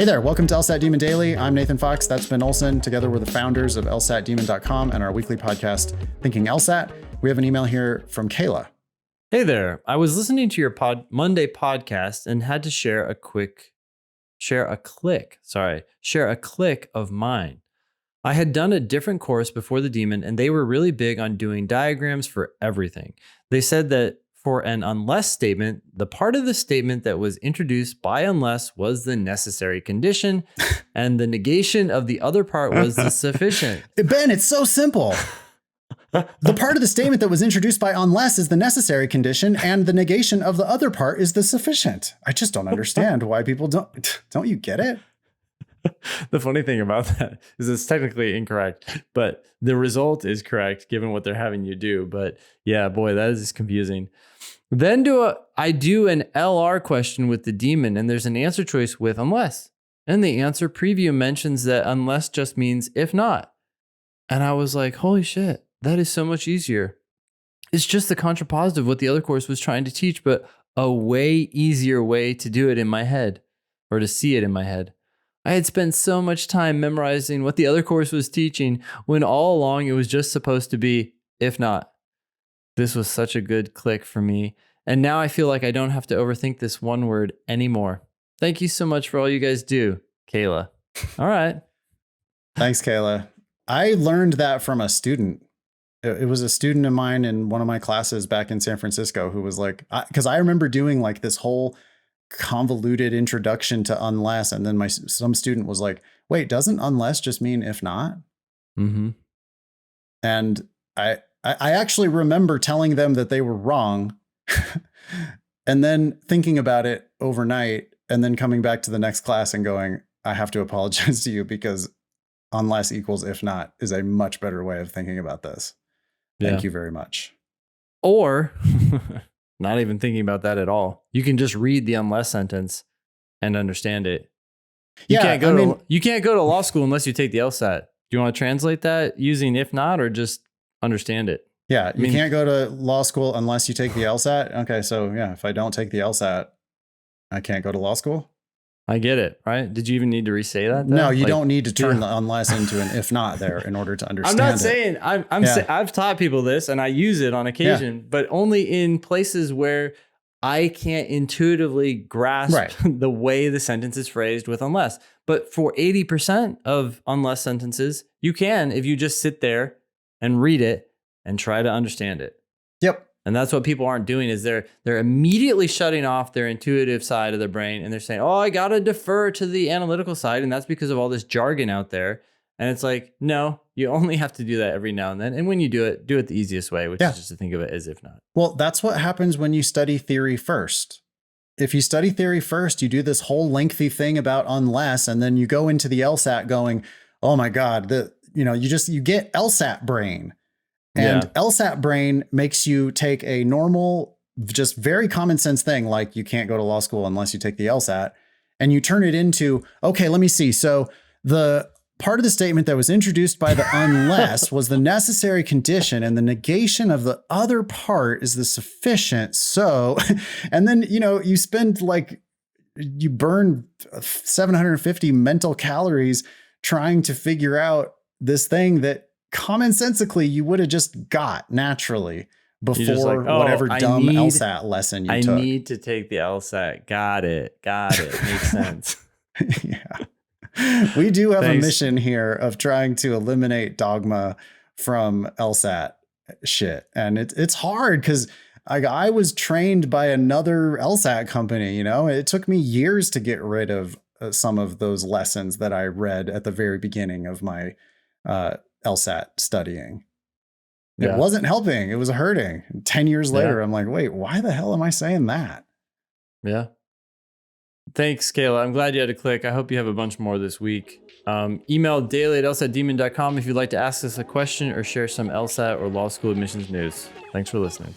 Hey there, welcome to LSAT Demon Daily. I'm Nathan Fox, that's Ben Olson. Together we're the founders of LSATDemon.com and our weekly podcast, Thinking LSAT. We have an email here from Kayla. Hey there. I was listening to your Monday podcast and had to share a click of mine. I had done a different course before the Demon, and they were really big on doing diagrams for everything. They said that for an unless statement, the part of the statement that was introduced by unless was the necessary condition, and the negation of the other part was the sufficient. Ben, it's so simple. The part of the statement that was introduced by unless is the necessary condition, and the negation of the other part is the sufficient. I just don't understand why people don't you get it? The funny thing about that is it's technically incorrect, but the result is correct given what they're having you do. But yeah, boy, that is confusing. Then I do an LR question with the Demon, and there's an answer choice with unless. And the answer preview mentions that unless just means if not. And I was like, holy shit, that is so much easier. It's just the contrapositive of what the other course was trying to teach, but a way easier way to do it in my head, or to see it in my head. I had spent so much time memorizing what the other course was teaching when all along it was just supposed to be, if not. This was such a good click for me. And now I feel like I don't have to overthink this one word anymore. Thank you so much for all you guys do, Kayla. All right. Thanks, Kayla. I learned that from a student. It was a student of mine in one of my classes back in San Francisco who was like, because I remember doing like this whole convoluted introduction to unless, and then some student was like, wait, doesn't unless just mean if not? Mm-hmm. And I actually remember telling them that they were wrong and then thinking about it overnight and then coming back to the next class and going, I have to apologize to you because unless equals if not is a much better way of thinking about this. Thank you very much. Or not even thinking about that at all. You can just read the unless sentence and understand it. You can't go to law school unless you take the LSAT. Do you want to translate that using if not or just understand it? Yeah, you can't go to law school unless you take the LSAT. Okay, so yeah, if I don't take the LSAT, I can't go to law school. I get it, right? Did you even need to re-say that? No, you don't need to turn the unless into an if not there in order to understand. I'm not saying I've taught people this and I use it on occasion, but only in places where I can't intuitively grasp the way the sentence is phrased with unless. But for 80% of unless sentences, you can if you just sit there and read it and try to understand it. Yep. And that's what people aren't doing is they're immediately shutting off their intuitive side of their brain. And they're saying, oh, I got to defer to the analytical side. And that's because of all this jargon out there. And it's like, no, you only have to do that every now and then. And when you do it the easiest way, which is just to think of it as if not. Well, that's what happens when you study theory first. If you study theory first, you do this whole lengthy thing about unless, and then you go into the LSAT going, oh my God, you get LSAT brain. And LSAT brain makes you take a normal, just very common sense thing, like you can't go to law school unless you take the LSAT, and you turn it into, okay, let me see. So the part of the statement that was introduced by the unless was the necessary condition, and the negation of the other part is the sufficient. So, and then, you spend you burn 750 mental calories trying to figure out this thing that commonsensically you would have just got naturally before whatever dumb LSAT lesson you took. I need to take the LSAT. Got it. Makes sense. Yeah. We do have a mission here of trying to eliminate dogma from LSAT shit. And it's hard because I was trained by another LSAT company, it took me years to get rid of some of those lessons that I read at the very beginning of my LSAT studying. It wasn't helping. It was hurting. 10 years later, I'm like, wait, why the hell am I saying that? Yeah. Thanks, Kayla. I'm glad you had a click. I hope you have a bunch more this week. Email daily@lsatdemon.com if you'd like to ask us a question or share some LSAT or law school admissions news. Thanks for listening.